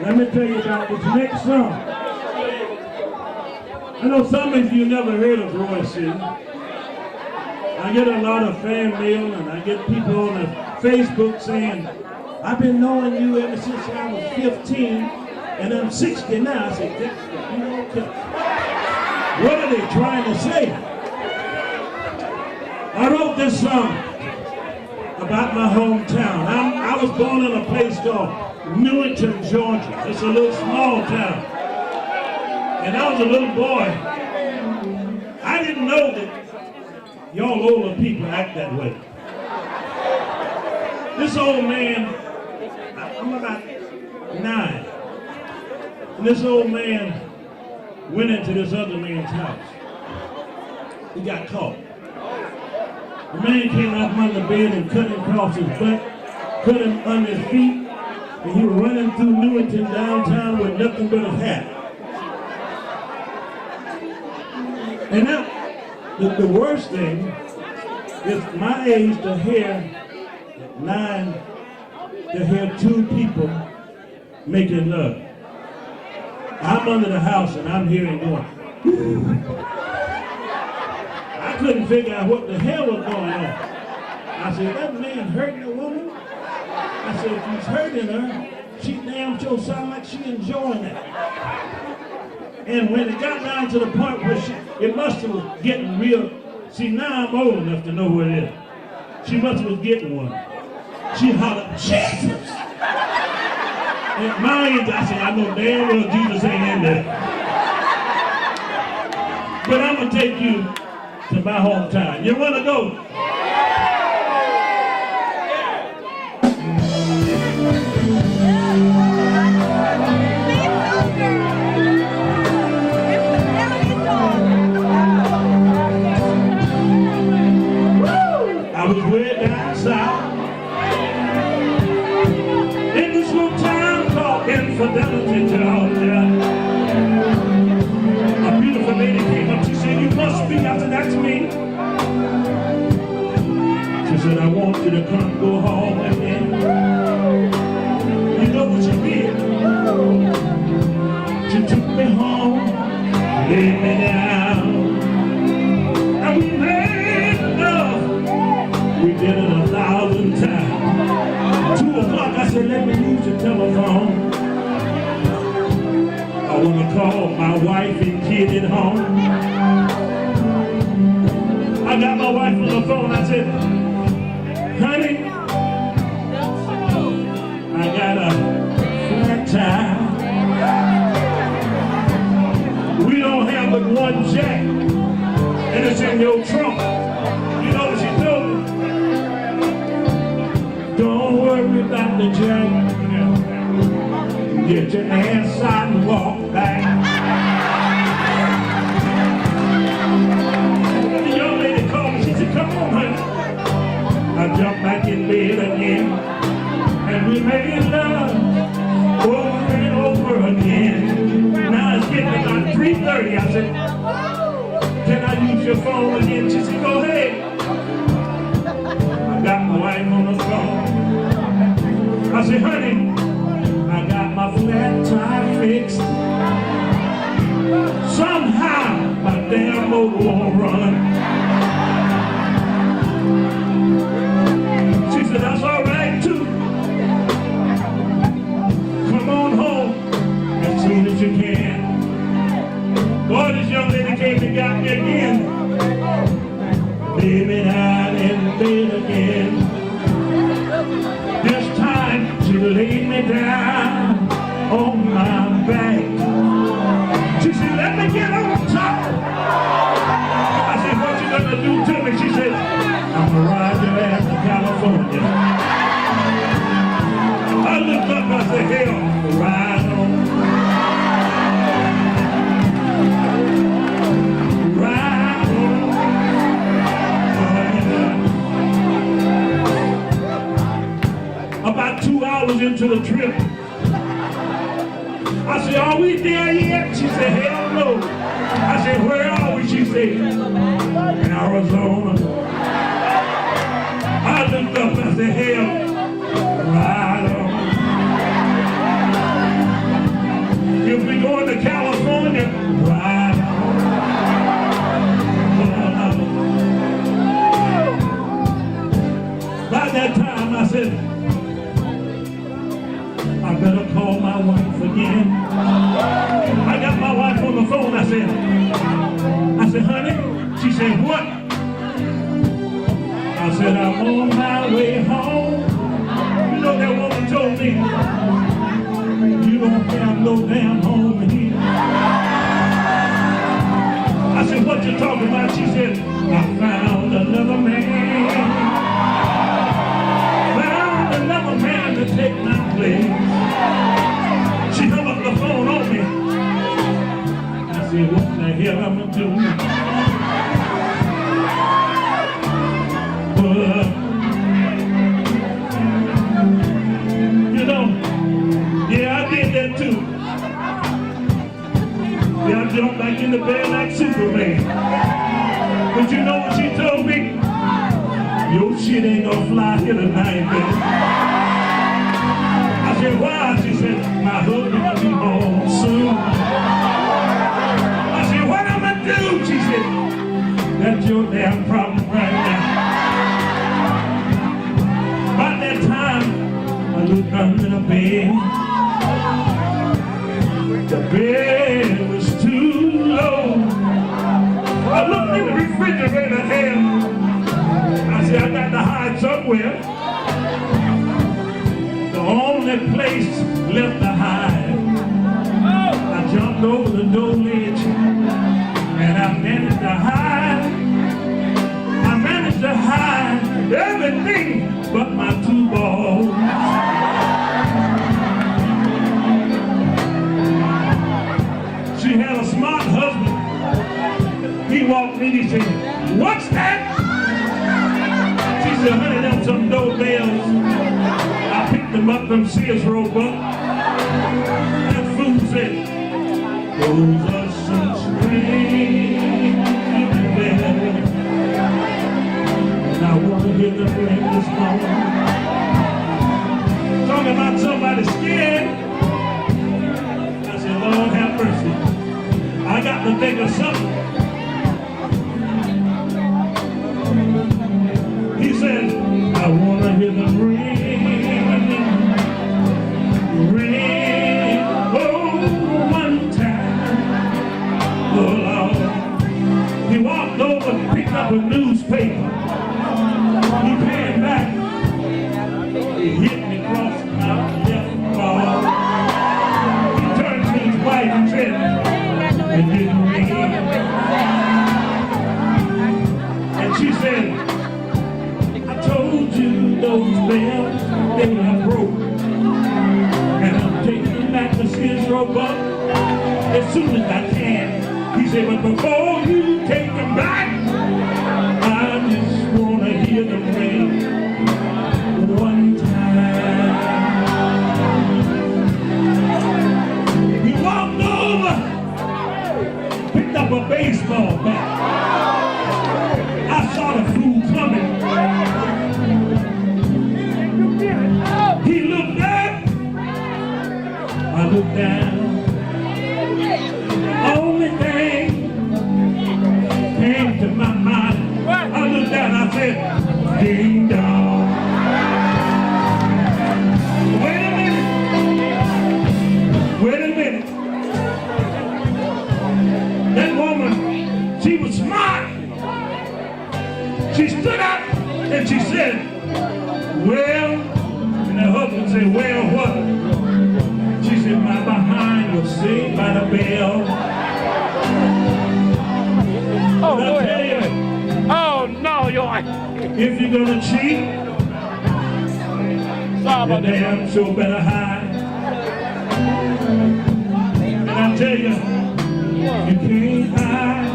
Let me tell you about this next song. I know some of you never heard of Roy C. I get a lot of fan mail and I get people on the Facebook saying, I've been knowing you ever since I was 15 and I'm 60 now. I said, you know, what are they trying to say? I wrote this song about my hometown. I was born in a place called Newington, Georgia. It's a little small town. And I was a little boy. I didn't know that y'all older people act that way. This old man, I'm about 9. And this old man went into this other man's house. He got caught. The man came out from under the bed and cut him across his butt, cut him under his feet, and he was running through Newington downtown with nothing but a hat. And now, the worst thing is my age to hear 9, to hear 2 people making love. I'm under the house and I'm hearing going. I couldn't figure out what the hell was going on. I said, that man hurting a woman? I said, if he's hurting her, she damn sure sound like she enjoying it. And when it got down to the point where it must have was getting real, see now I'm old enough to know what it is. She must have was getting one. She hollered, Jesus! At my age, I said, I know damn well Jesus ain't in there. But I'm gonna take you to my hometown. You wanna go? I was way down south in this little town called Infidelity, Georgia. A beautiful lady came up. She said, you must be. I said, that's me. She said, I want you to come go home with me. You know what she did? She took me home, laid me down, and we made love. We did it 1,000 times. 2 o'clock, I said, let me use your telephone. I want to call my wife and kid at home. I got my wife on the phone. I said, honey, I got a flat tire. We don't have but one jack, and it's in your trunk. You know what she told me? Don't worry about the jack. Get your ass out and walk back. The young lady called me. She said, come on, honey. I jumped back in bed again, and we made love over and over again. Now it's getting about 3:30. I said, can I use your phone again? She said, go ahead. I got my wife on the phone. I said, honey, I got my flat tire fixed. Somehow my damn motor won't run. She said, that's all right too. Come on home as soon as you can. Boy, this young lady came and got me again. Baby, out in bed again. This time she laid me down on my back. She said, let me get on top. I said, what you gonna do to me? She said, I'm gonna ride your ass to California. I looked up, I said, hell, ride on. Ride on. About 2 hours into the trip, I said, are we there yet? She said, hell no. I said, where are we? She said, in Arizona. I looked up and I said, hell, right on. said, honey, she said, what? I said, I'm on my way home. You know that woman told me, you don't have no damn home here. I said, what you talking about? She said, I found another man. Found another man to take my place. She hung up the phone on me. I said, what the hell am I doing? But, you know, yeah, I did that too. Yeah, I jumped back in the bed like Superman. But you know what she told me? Your shit ain't gonna fly here tonight, baby. I said, why? She said, my husband will be home soon. I said, what am I do? She said, that's your damn problem right now. About that time, I looked under the bed. The bed was too low. I looked in the refrigerator and I said, I got to hide somewhere. The only place left to hide. I jumped over the door ledge and I managed to hide. I managed to hide everything but my two balls. She had a smart husband. He walked in, he said, what's that? She said, honey, them some doorbells. I picked them up, them Sears Roebuck. That fool said, those are some strange bells. And I want to hear them ring this morning. Talking about somebody scared. I said, Lord have mercy. I got to think of something. He said, I want to hear them ring, oh, one time, oh Lord. He walked over and picked up a newspaper. He came back, he hit me across my left ball. He turned to his wife and said, it didn't ring. And she said, told you those bells, they are broke. And I'm taking them back to Sears Roebuck as soon as I can. He said, but before you take them back, I just want to hear them ring one time. He walked over, picked up a baseball bat. I saw the fool coming. He looked up, I looked down. Only thing came to my mind. I looked down, I said, ding dong. Wait a minute. That woman, she was smart. She stood up and she said, well, and her husband said, well, what? She said, my behind was saved by the bell. Oh, go ahead. Oh, no, if you're gonna cheat, you damn sure better hide. And I tell you, you can't hide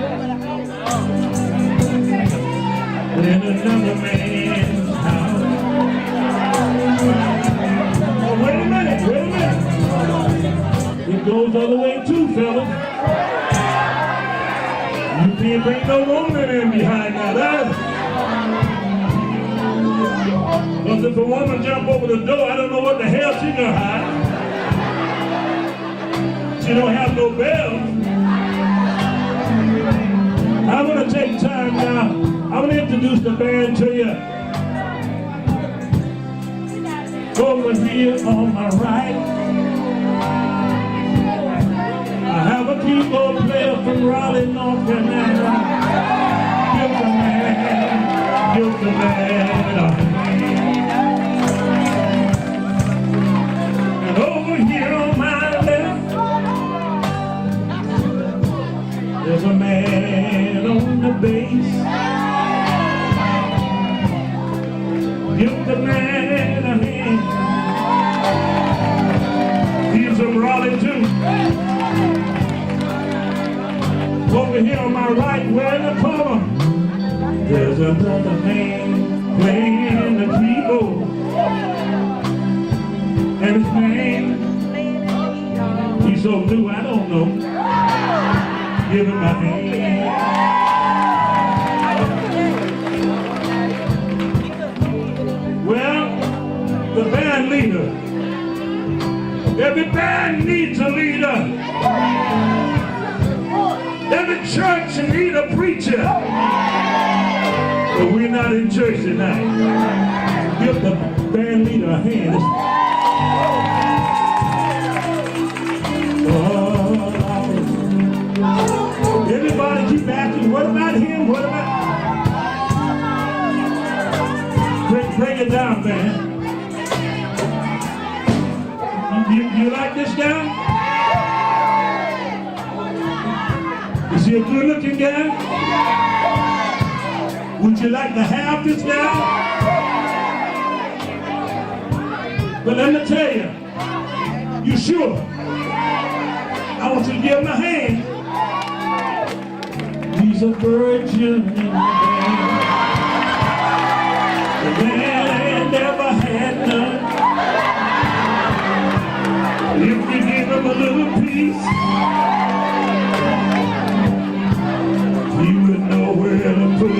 in another man's house. Oh, wait a minute. It goes the other way too, fellas. You can't bring no woman in behind that ass. Because if a woman jump over the door, I don't know what the hell she gonna hide. She don't have no bell. I'm gonna take time now. I'm gonna introduce the band to you. Over here on my right, I have a keyboard player from Raleigh, North Carolina. Give the man a hand. And over here on my left, there's a man on the bass. Give the man a hand. He's from Raleigh too. Over here on my right, where in the corner, there's another man playing the keyboard. And his name, he's so new, I don't know. Give him a hand. Well, the band leader. Every band needs a leader. Every church needs a preacher. But we're not in church tonight. Give the band leader a hand. Everybody keep asking, what about him? What about? Bring it down, man. You like this guy? Is he a good-looking guy? Would you like to have this guy? But let me tell you, you sure? I want you to give him a hand. He's a virgin in the man never had none. If you give him a little piece, he would know where to put it.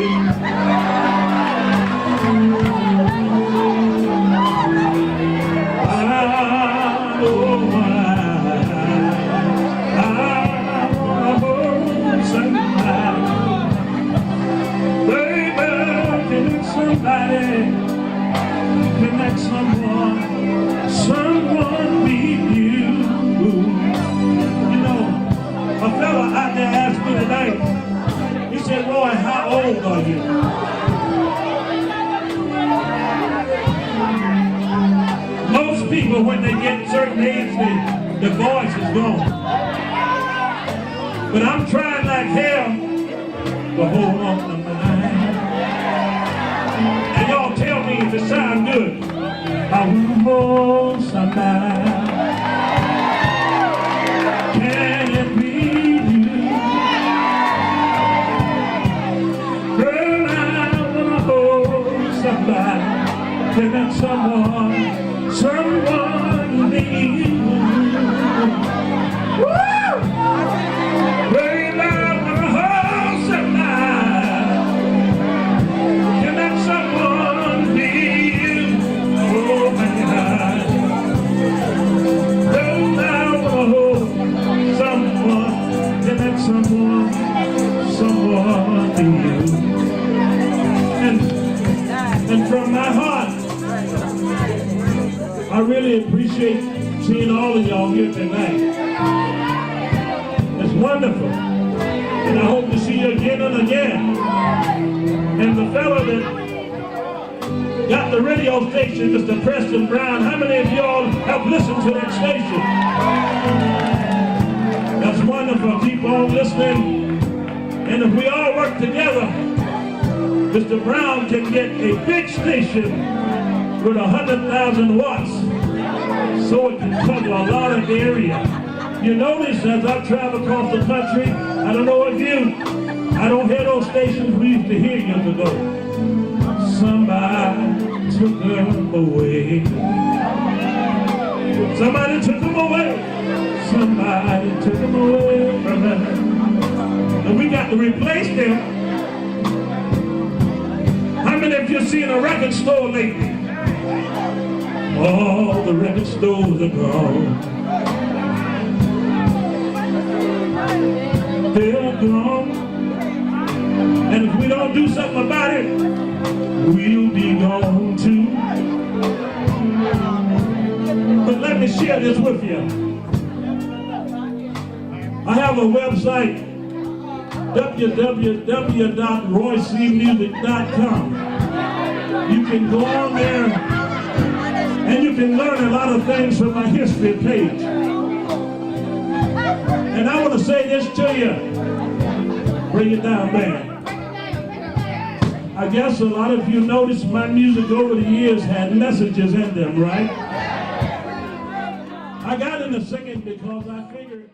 Someone be you. You know, a fella out there asked me tonight, he said, Roy, how old are you? Most people, when they get certain age, the voice is gone. But I'm trying like hell to hold on to mine. And y'all tell me if it sounds good. I will hold somebody. Can it be you? Girl, I wanna hold somebody. Can that someone be you? Woo! Girl, I wanna hold somebody. Can that someone be you? Oh my God. Don't I wanna hold someone, and that someone be you. And from my heart, I really appreciate seeing all of y'all here tonight. It's wonderful. And I hope to see you again and again. And the fellow that got the radio station, Mr. Preston Brown. How many of y'all have listened to that station? That's wonderful. Keep on listening. And if we all work together, Mr. Brown can get a big station with 100,000 watts so it can cover a lot of area. You notice as I travel across the country, I don't know if I don't hear those stations we used to hear years ago. Somebody took them away. Somebody took them away. Somebody took them away from us. And we got to replace them. How many of you seen a record store lately? All the record stores are gone. They're gone. And if we don't do something about it, we'll be gone too. But let me share this with you. I have a website www.roycmusic.com. You can go on there and you can learn a lot of things from my history page. And I want to say this to you. Bring it down, man. I guess a lot of you noticed my music over the years had messages in them, right? I got into singing because I figured